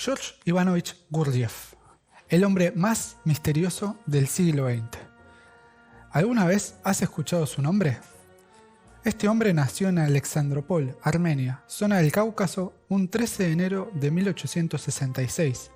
George Ivanovich Gurdjieff, el hombre más misterioso del siglo XX. ¿Alguna vez has escuchado su nombre? Este hombre nació en Alexandropol, Armenia, zona del Cáucaso, un 13 de enero de 1866.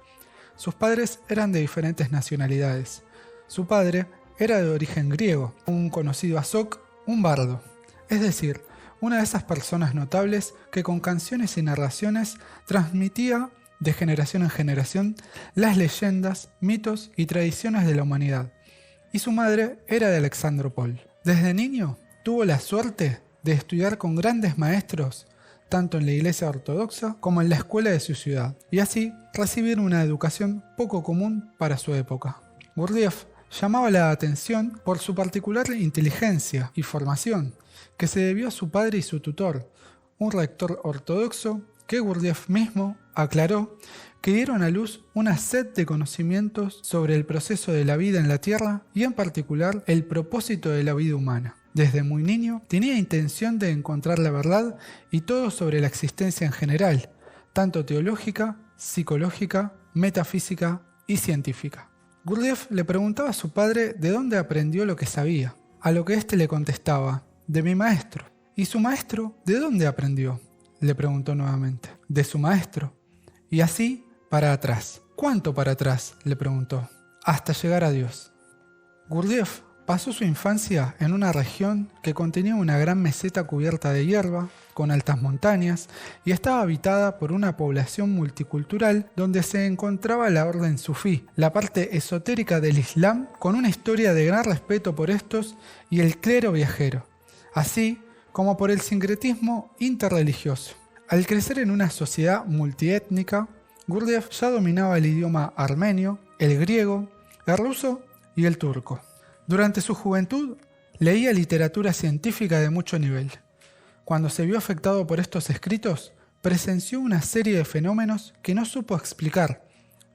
Sus padres eran de diferentes nacionalidades. Su padre era de origen griego, un conocido azok, un bardo, es decir, una de esas personas notables que con canciones y narraciones transmitía de generación en generación las leyendas, mitos y tradiciones de la humanidad. Y su madre era de Alexandropol. Desde niño tuvo la suerte de estudiar con grandes maestros, tanto en la iglesia ortodoxa como en la escuela de su ciudad, y así recibir una educación poco común para su época. Gurdjieff llamaba la atención por su particular inteligencia y formación, que se debió a su padre y su tutor, un rector ortodoxo que Gurdjieff mismo aclaró que dieron a luz una sed de conocimientos sobre el proceso de la vida en la Tierra y en particular el propósito de la vida humana. Desde muy niño tenía intención de encontrar la verdad y todo sobre la existencia en general, tanto teológica, psicológica, metafísica y científica. Gurdjieff le preguntaba a su padre de dónde aprendió lo que sabía, a lo que éste le contestaba: de mi maestro. ¿Y su maestro de dónde aprendió?, le preguntó nuevamente. De su maestro. Y así para atrás. ¿Cuánto para atrás?, le preguntó. Hasta llegar a Dios. Gurdjieff pasó su infancia en una región que contenía una gran meseta cubierta de hierba, con altas montañas, y estaba habitada por una población multicultural donde se encontraba la orden sufí, la parte esotérica del Islam, con una historia de gran respeto por estos y el clero viajero, así como por el sincretismo interreligioso. Al crecer en una sociedad multiétnica, Gurdjieff ya dominaba el idioma armenio, el griego, el ruso y el turco. Durante su juventud leía literatura científica de mucho nivel. Cuando se vio afectado por estos escritos, presenció una serie de fenómenos que no supo explicar,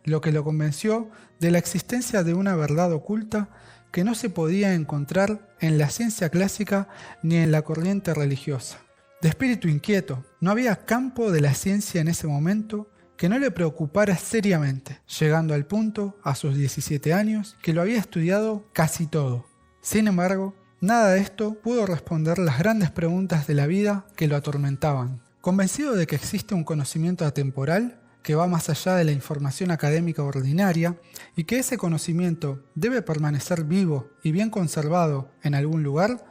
lo que lo convenció de la existencia de una verdad oculta que no se podía encontrar en la ciencia clásica ni en la corriente religiosa. De espíritu inquieto, no había campo de la ciencia en ese momento que no le preocupara seriamente, llegando al punto, a sus 17 años, que lo había estudiado casi todo. Sin embargo, nada de esto pudo responder las grandes preguntas de la vida que lo atormentaban. Convencido de que existe un conocimiento atemporal que va más allá de la información académica ordinaria y que ese conocimiento debe permanecer vivo y bien conservado en algún lugar,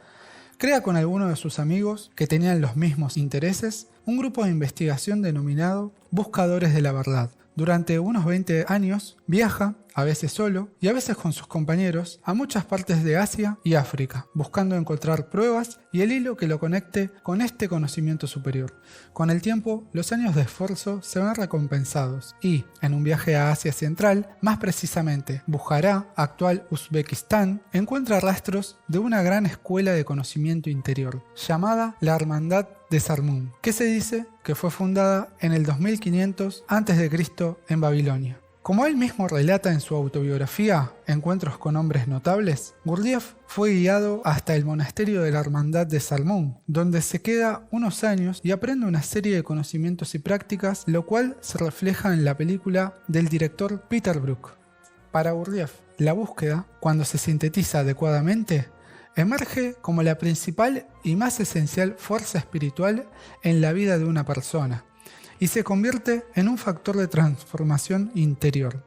crea con algunos de sus amigos que tenían los mismos intereses un grupo de investigación denominado Buscadores de la Verdad. Durante unos 20 años viaja, a veces solo y a veces con sus compañeros, a muchas partes de Asia y África, buscando encontrar pruebas y el hilo que lo conecte con este conocimiento superior. Con el tiempo, los años de esfuerzo se ven recompensados y, en un viaje a Asia Central, más precisamente Bujará, actual Uzbekistán, encuentra rastros de una gran escuela de conocimiento interior, llamada la Hermandad de Sarmún, que se dice que fue fundada en el 2500 a.C. en Babilonia. Como él mismo relata en su autobiografía, Encuentros con hombres notables, Gurdjieff fue guiado hasta el monasterio de la Hermandad de Sarmún, donde se queda unos años y aprende una serie de conocimientos y prácticas, lo cual se refleja en la película del director Peter Brook. Para Gurdjieff, la búsqueda, cuando se sintetiza adecuadamente, emerge como la principal y más esencial fuerza espiritual en la vida de una persona, y se convierte en un factor de transformación interior.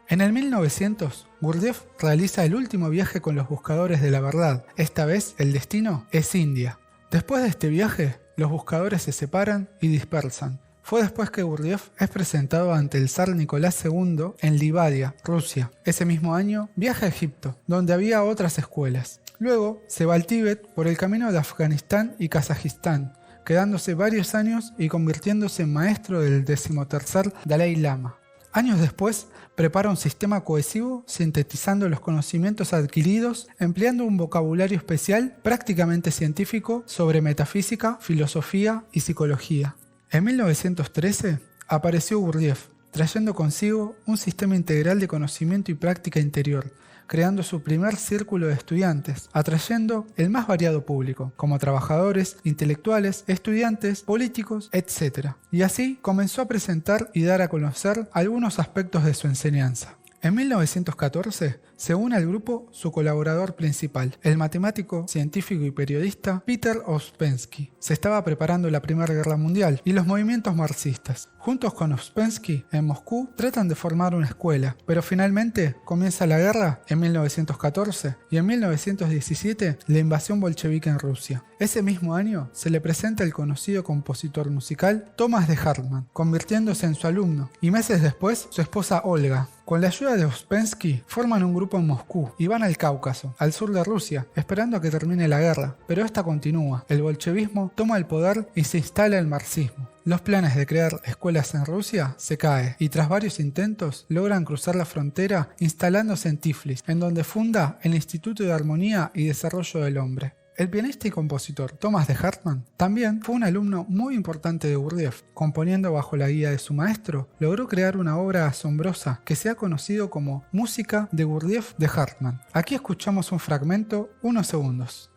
En el 1900, Gurdjieff realiza el último viaje con los buscadores de la verdad. Esta vez el destino es India. Después de este viaje, los buscadores se separan y dispersan. Fue después que Gurdjieff es presentado ante el zar Nicolás II en Livadia, Rusia. Ese mismo año viaja a Egipto, donde había otras escuelas. Luego se va al Tíbet por el camino de Afganistán y Kazajistán, quedándose varios años y convirtiéndose en maestro del 13º Dalai Lama. Años después, prepara un sistema cohesivo sintetizando los conocimientos adquiridos, empleando un vocabulario especial prácticamente científico sobre metafísica, filosofía y psicología. En 1913 apareció Gurdjieff, trayendo consigo un sistema integral de conocimiento y práctica interior, creando su primer círculo de estudiantes, atrayendo el más variado público, como trabajadores, intelectuales, estudiantes, políticos, etc. Y así comenzó a presentar y dar a conocer algunos aspectos de su enseñanza. En 1914 se une al grupo su colaborador principal, el matemático, científico y periodista Peter Ouspensky. Se estaba preparando la Primera Guerra Mundial y los movimientos marxistas. Juntos con Ouspensky, en Moscú, tratan de formar una escuela, pero finalmente comienza la guerra en 1914 y en 1917 la invasión bolchevique en Rusia. Ese mismo año se le presenta el conocido compositor musical Thomas de Hartmann, convirtiéndose en su alumno, y meses después su esposa Olga. Con la ayuda de Ouspensky forman un grupo en Moscú y van al Cáucaso, al sur de Rusia, esperando a que termine la guerra, pero esta continúa. El bolchevismo toma el poder y se instala el marxismo. Los planes de crear escuelas en Rusia se caen y tras varios intentos logran cruzar la frontera instalándose en Tiflis, en donde funda el Instituto de Armonía y Desarrollo del Hombre. El pianista y compositor Thomas de Hartmann también fue un alumno muy importante de Gurdjieff. Componiendo bajo la guía de su maestro, logró crear una obra asombrosa que se ha conocido como Música de Gurdjieff de Hartmann. Aquí escuchamos un fragmento, unos segundos.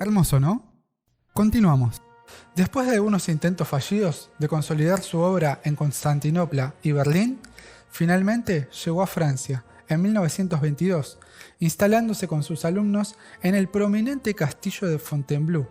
Hermoso, ¿no? Continuamos. Después de algunos intentos fallidos de consolidar su obra en Constantinopla y Berlín, finalmente llegó a Francia en 1922, instalándose con sus alumnos en el prominente castillo de Fontainebleau.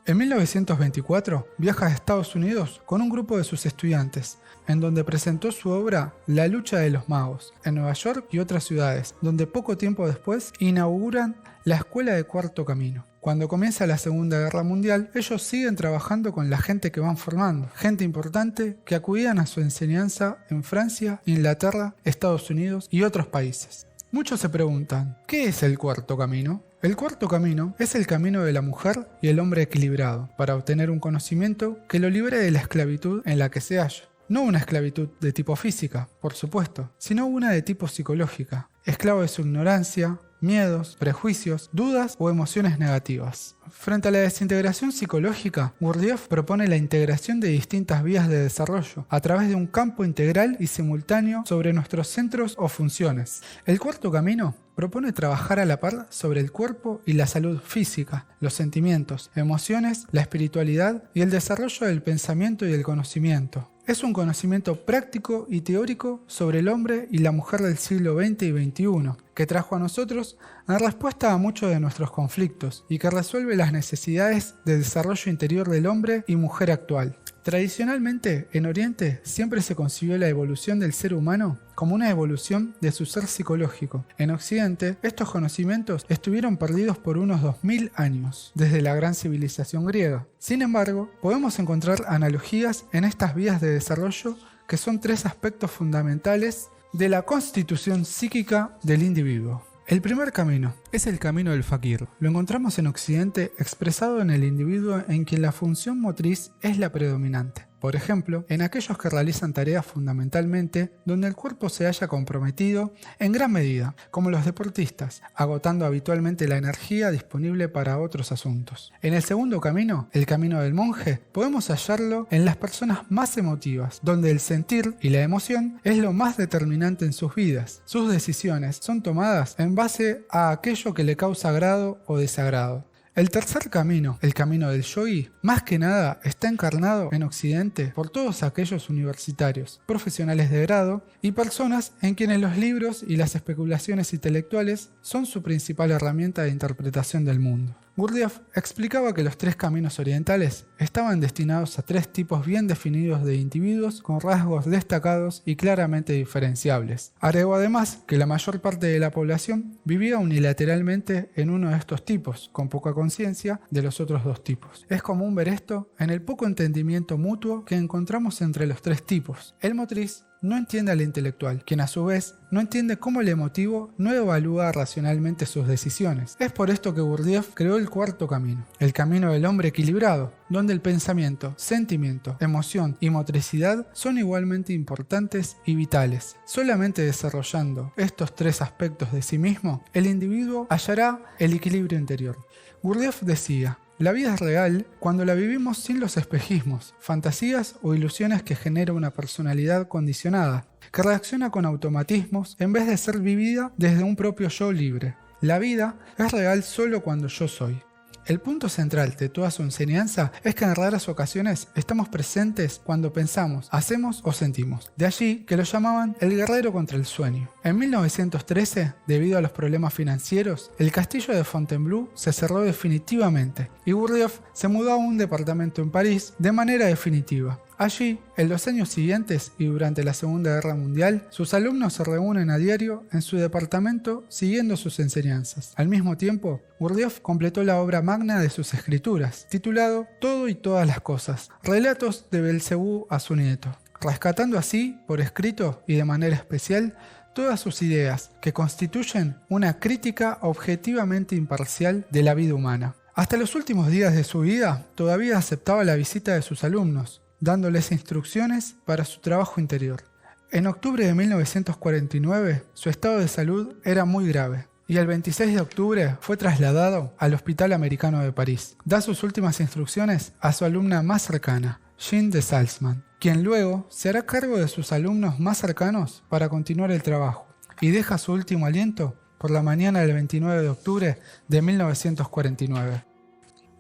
En 1924 viaja a Estados Unidos con un grupo de sus estudiantes, en donde presentó su obra La lucha de los magos, en Nueva York y otras ciudades, donde poco tiempo después inauguran la Escuela de Cuarto Camino. Cuando comienza la Segunda Guerra Mundial, ellos siguen trabajando con la gente que van formando, gente importante que acudían a su enseñanza en Francia, Inglaterra, Estados Unidos y otros países. Muchos se preguntan, ¿qué es el Cuarto Camino? El Cuarto Camino es el camino de la mujer y el hombre equilibrado, para obtener un conocimiento que lo libre de la esclavitud en la que se halla. No una esclavitud de tipo física, por supuesto, sino una de tipo psicológica, esclavo de su ignorancia, miedos, prejuicios, dudas o emociones negativas. Frente a la desintegración psicológica, Gurdjieff propone la integración de distintas vías de desarrollo a través de un campo integral y simultáneo sobre nuestros centros o funciones. El Cuarto Camino propone trabajar a la par sobre el cuerpo y la salud física, los sentimientos, emociones, la espiritualidad y el desarrollo del pensamiento y el conocimiento. Es un conocimiento práctico y teórico sobre el hombre y la mujer del siglo XX y XXI, que trajo a nosotros en respuesta a muchos de nuestros conflictos y que resuelve las necesidades de desarrollo interior del hombre y mujer actual. Tradicionalmente, en Oriente siempre se concibió la evolución del ser humano como una evolución de su ser psicológico. En Occidente, estos conocimientos estuvieron perdidos por unos 2000 años, desde la gran civilización griega. Sin embargo, podemos encontrar analogías en estas vías de desarrollo que son tres aspectos fundamentales de la constitución psíquica del individuo. El primer camino es el camino del fakir. Lo encontramos en Occidente expresado en el individuo en quien la función motriz es la predominante. Por ejemplo, en aquellos que realizan tareas fundamentalmente donde el cuerpo se haya comprometido en gran medida, como los deportistas, agotando habitualmente la energía disponible para otros asuntos. En el segundo camino, el camino del monje, podemos hallarlo en las personas más emotivas, donde el sentir y la emoción es lo más determinante en sus vidas. Sus decisiones son tomadas en base a aquello que le causa agrado o desagrado. El tercer camino, el camino del yogi, más que nada está encarnado en Occidente por todos aquellos universitarios, profesionales de grado y personas en quienes los libros y las especulaciones intelectuales son su principal herramienta de interpretación del mundo. Gurdjieff explicaba que los tres caminos orientales estaban destinados a tres tipos bien definidos de individuos con rasgos destacados y claramente diferenciables. Agregó además que la mayor parte de la población vivía unilateralmente en uno de estos tipos, con poca conciencia de los otros dos tipos. Es común ver esto en el poco entendimiento mutuo que encontramos entre los tres tipos, el motriz, no entiende al intelectual, quien a su vez no entiende cómo el emotivo no evalúa racionalmente sus decisiones. Es por esto que Gurdjieff creó el cuarto camino, el camino del hombre equilibrado, donde el pensamiento, sentimiento, emoción y motricidad son igualmente importantes y vitales. Solamente desarrollando estos tres aspectos de sí mismo, el individuo hallará el equilibrio interior. Gurdjieff decía: la vida es real cuando la vivimos sin los espejismos, fantasías o ilusiones que genera una personalidad condicionada, que reacciona con automatismos en vez de ser vivida desde un propio yo libre. La vida es real solo cuando yo soy. El punto central de toda su enseñanza es que en raras ocasiones estamos presentes cuando pensamos, hacemos o sentimos. De allí que lo llamaban el guerrero contra el sueño. En 1913, debido a los problemas financieros, el castillo de Fontainebleau se cerró definitivamente y Gurdjieff se mudó a un departamento en París de manera definitiva. Allí, en los años siguientes y durante la Segunda Guerra Mundial, sus alumnos se reúnen a diario en su departamento siguiendo sus enseñanzas. Al mismo tiempo, Gurdjieff completó la obra magna de sus escrituras, titulado Todo y todas las cosas, relatos de Belcebú a su nieto, rescatando así, por escrito y de manera especial, todas sus ideas, que constituyen una crítica objetivamente imparcial de la vida humana. Hasta los últimos días de su vida, todavía aceptaba la visita de sus alumnos, dándoles instrucciones para su trabajo interior. En octubre de 1949, su estado de salud era muy grave y el 26 de octubre fue trasladado al Hospital Americano de París. Da sus últimas instrucciones a su alumna más cercana, Jeanne de Salzmann, quien luego se hará cargo de sus alumnos más cercanos para continuar el trabajo, y deja su último aliento por la mañana del 29 de octubre de 1949.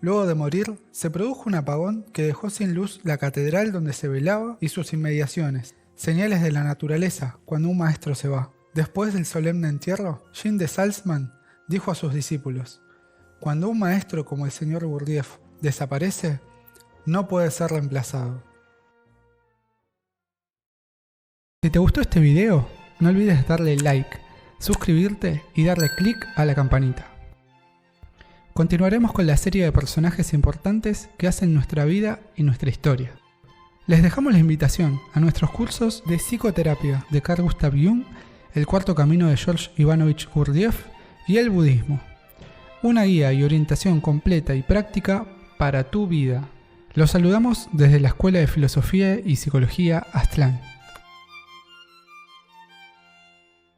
Luego de morir, se produjo un apagón que dejó sin luz la catedral donde se velaba y sus inmediaciones, señales de la naturaleza cuando un maestro se va. Después del solemne entierro, Jeanne de Salzmann dijo a sus discípulos: cuando un maestro como el señor Gurdjieff desaparece, no puede ser reemplazado. Si te gustó este video, no olvides darle like, suscribirte y darle click a la campanita. Continuaremos con la serie de personajes importantes que hacen nuestra vida y nuestra historia. Les dejamos la invitación a nuestros cursos de psicoterapia de Carl Gustav Jung, el cuarto camino de George Ivanovich Gurdjieff y el budismo. Una guía y orientación completa y práctica para tu vida. Los saludamos desde la Escuela de Filosofía y Psicología Aztlán.